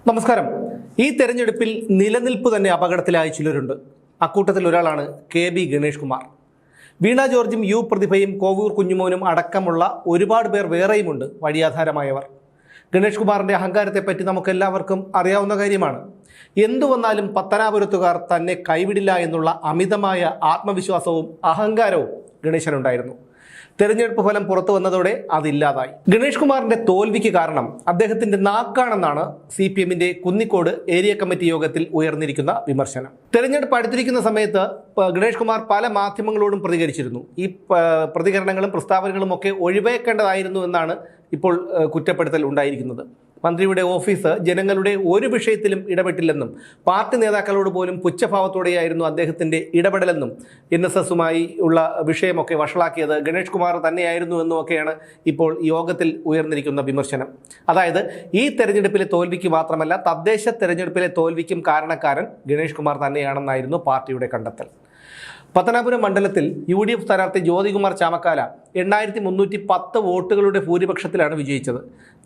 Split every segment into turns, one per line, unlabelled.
നമസ്കാരം. ഈ തെരഞ്ഞെടുപ്പിൽ നിലനിൽപ്പ് തന്നെ അപകടത്തിലായ ചിലരുണ്ട്. അക്കൂട്ടത്തിൽ ഒരാളാണ് KB ഗണേഷ് കുമാർ. വീണ ജോർജും യു പ്രതിഭയും കോവൂർ കുഞ്ഞുമോനും അടക്കമുള്ള ഒരുപാട് പേർ വേറെയുമുണ്ട് വഴിയാധാരമായവർ. ഗണേഷ് കുമാറിൻ്റെ അഹങ്കാരത്തെപ്പറ്റി നമുക്കെല്ലാവർക്കും അറിയാവുന്ന കാര്യമാണ്. എന്തു വന്നാലും പത്തനാപുരത്തുകാർ തന്നെ കൈവിടില്ല എന്നുള്ള അമിതമായ ആത്മവിശ്വാസവും അഹങ്കാരവും ഗണേശനുണ്ടായിരുന്നു. തെരഞ്ഞെടുപ്പ് ഫലം പുറത്തു വന്നതോടെ അതില്ലാതായി. ഗണേഷ് കുമാറിന്റെ തോൽവിക്ക് കാരണം അദ്ദേഹത്തിന്റെ നാക്കാണെന്നാണ് CPMന്റെ കുന്നിക്കോട് ഏരിയ കമ്മിറ്റി യോഗത്തിൽ ഉയർന്നിരിക്കുന്ന വിമർശനം. തെരഞ്ഞെടുപ്പ് അടുത്തിരിക്കുന്ന സമയത്ത് ഗണേഷ് കുമാർ പല മാധ്യമങ്ങളോടും പ്രതികരിച്ചിരുന്നു. ഈ പ്രതികരണങ്ങളും പ്രസ്താവനകളും ഒക്കെ ഒഴിവാക്കേണ്ടതായിരുന്നു എന്നാണ് ഇപ്പോൾ കുറ്റപ്പെടുത്തൽ ഉണ്ടായിരിക്കുന്നത്. മന്ത്രിയുടെ ഓഫീസ് ജനങ്ങളുടെ ഒരു വിഷയത്തിലും ഇടപെട്ടില്ലെന്നും പാർട്ടി നേതാക്കളോട് പോലും പുച്ഛഭാവത്തോടെയായിരുന്നു അദ്ദേഹത്തിൻ്റെ ഇടപെടലെന്നും NSSുമായി ഉള്ള വിഷയമൊക്കെ വഷളാക്കിയത് ഗണേഷ് കുമാർ തന്നെയായിരുന്നു എന്നുമൊക്കെയാണ് ഇപ്പോൾ യോഗത്തിൽ ഉയർന്നിരിക്കുന്ന വിമർശനം. അതായത് ഈ തെരഞ്ഞെടുപ്പിലെ തോൽവിക്ക് മാത്രമല്ല, തദ്ദേശ തെരഞ്ഞെടുപ്പിലെ തോൽവിക്കും കാരണക്കാരൻ ഗണേഷ് കുമാർ തന്നെയാണെന്നായിരുന്നു പാർട്ടിയുടെ കണ്ടെത്തൽ. പത്തനാപുരം മണ്ഡലത്തിൽ UDF സ്ഥാനാർത്ഥി ജ്യോതികുമാർ ചാമക്കാല 8310 വോട്ടുകളുടെ ഭൂരിപക്ഷത്തിലാണ് വിജയിച്ചത്.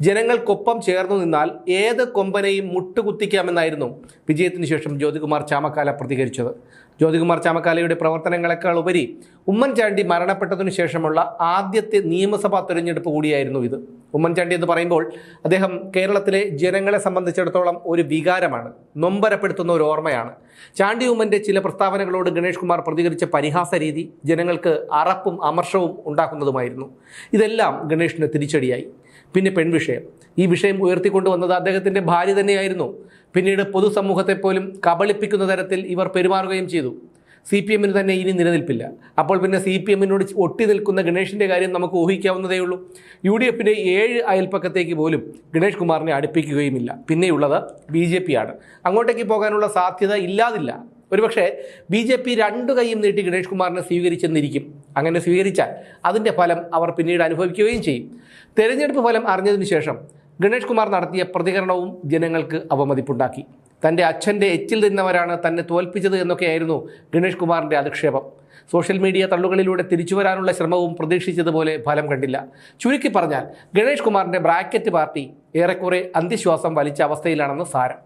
ജനങ്ങൾക്കൊപ്പം ചേർന്നു നിന്നാൽ ഏത് കൊമ്പനെയും മുട്ടുകുത്തിക്കാമെന്നായിരുന്നു വിജയത്തിന് ശേഷം ജ്യോതികുമാർ ചാമക്കാല പ്രതികരിച്ചത്. ജ്യോതികുമാർ ചാമക്കാലയുടെ പ്രവർത്തനങ്ങളെക്കാൾ ഉപരി ഉമ്മൻചാണ്ടി മരണപ്പെട്ടതിനു ശേഷമുള്ള ആദ്യത്തെ നിയമസഭാ തെരഞ്ഞെടുപ്പ് കൂടിയായിരുന്നു ഇത്. ഉമ്മൻചാണ്ടി എന്ന് പറയുമ്പോൾ അദ്ദേഹം കേരളത്തിലെ ജനങ്ങളെ സംബന്ധിച്ചിടത്തോളം ഒരു വികാരമാണ്, നൊമ്പരപ്പെടുത്തുന്ന ഒരു ഓർമ്മയാണ്. ചാണ്ടി ഉമ്മൻ്റെ ചില പ്രസ്താവനകളോട് ഗണേഷ് കുമാർ പ്രതികരിച്ച പരിഹാസ രീതി ജനങ്ങൾക്ക് അറപ്പും അമർഷവും ഉണ്ടാക്കുന്നതുമായിരുന്നു. ഇതെല്ലാം ഗണേഷിന് തിരിച്ചടിയായി. പിന്നെ പെൺവിഷയം. ഈ വിഷയം ഉയർത്തിക്കൊണ്ടുവന്നത് അദ്ദേഹത്തിൻ്റെ ഭാര്യ തന്നെയായിരുന്നു. പിന്നീട് പൊതുസമൂഹത്തെ പോലും കബളിപ്പിക്കുന്ന തരത്തിൽ ഇവർ പെരുമാറുകയും ചെയ്തു. CPMന് തന്നെ ഇനി നിലനിൽപ്പില്ല. അപ്പോൾ പിന്നെ CPMനോട് ഒട്ടി നിൽക്കുന്ന ഗണേഷിൻ്റെ കാര്യം നമുക്ക് ഊഹിക്കാവുന്നതേ ഉള്ളൂ. UDFന്റെ 7 അയൽപ്പക്കത്തേക്ക് പോലും ഗണേഷ് കുമാറിനെ അടുപ്പിക്കുകയുമില്ല. പിന്നെയുള്ളത് BJP ആണ്. അങ്ങോട്ടേക്ക് പോകാനുള്ള സാധ്യത ഇല്ലാതില്ല. ഒരുപക്ഷെ BJP 2 കൈയും നീട്ടി ഗണേഷ് കുമാറിനെ സ്വീകരിച്ചെന്നിരിക്കും. അങ്ങനെ സ്വീകരിച്ചാൽ അതിൻ്റെ ഫലം അവർ പിന്നീട് അനുഭവിക്കുകയും ചെയ്യും. തെരഞ്ഞെടുപ്പ് ഫലം അറിഞ്ഞതിന് ശേഷം ഗണേഷ് കുമാർ നടത്തിയ പ്രതികരണവും ജനങ്ങൾക്ക് അവമതിപ്പുണ്ടാക്കി. തൻ്റെ അച്ഛൻ്റെ എച്ചിൽ തിന്നവരാണ് തന്നെ തോൽപ്പിച്ചത് എന്നൊക്കെയായിരുന്നു ഗണേഷ് കുമാറിൻ്റെ അധിക്ഷേപം. സോഷ്യൽ മീഡിയ തള്ളുകളിലൂടെ തിരിച്ചു വരാനുള്ള ശ്രമവും പ്രതീക്ഷിച്ചതുപോലെ ഫലം കണ്ടില്ല. ചുരുക്കി പറഞ്ഞാൽ ഗണേഷ് കുമാറിൻ്റെ ബ്രാക്കറ്റ് പാർട്ടി ഏറെക്കുറെ അന്ത്യശ്വാസം വലിച്ച അവസ്ഥയിലാണെന്ന് സാരം.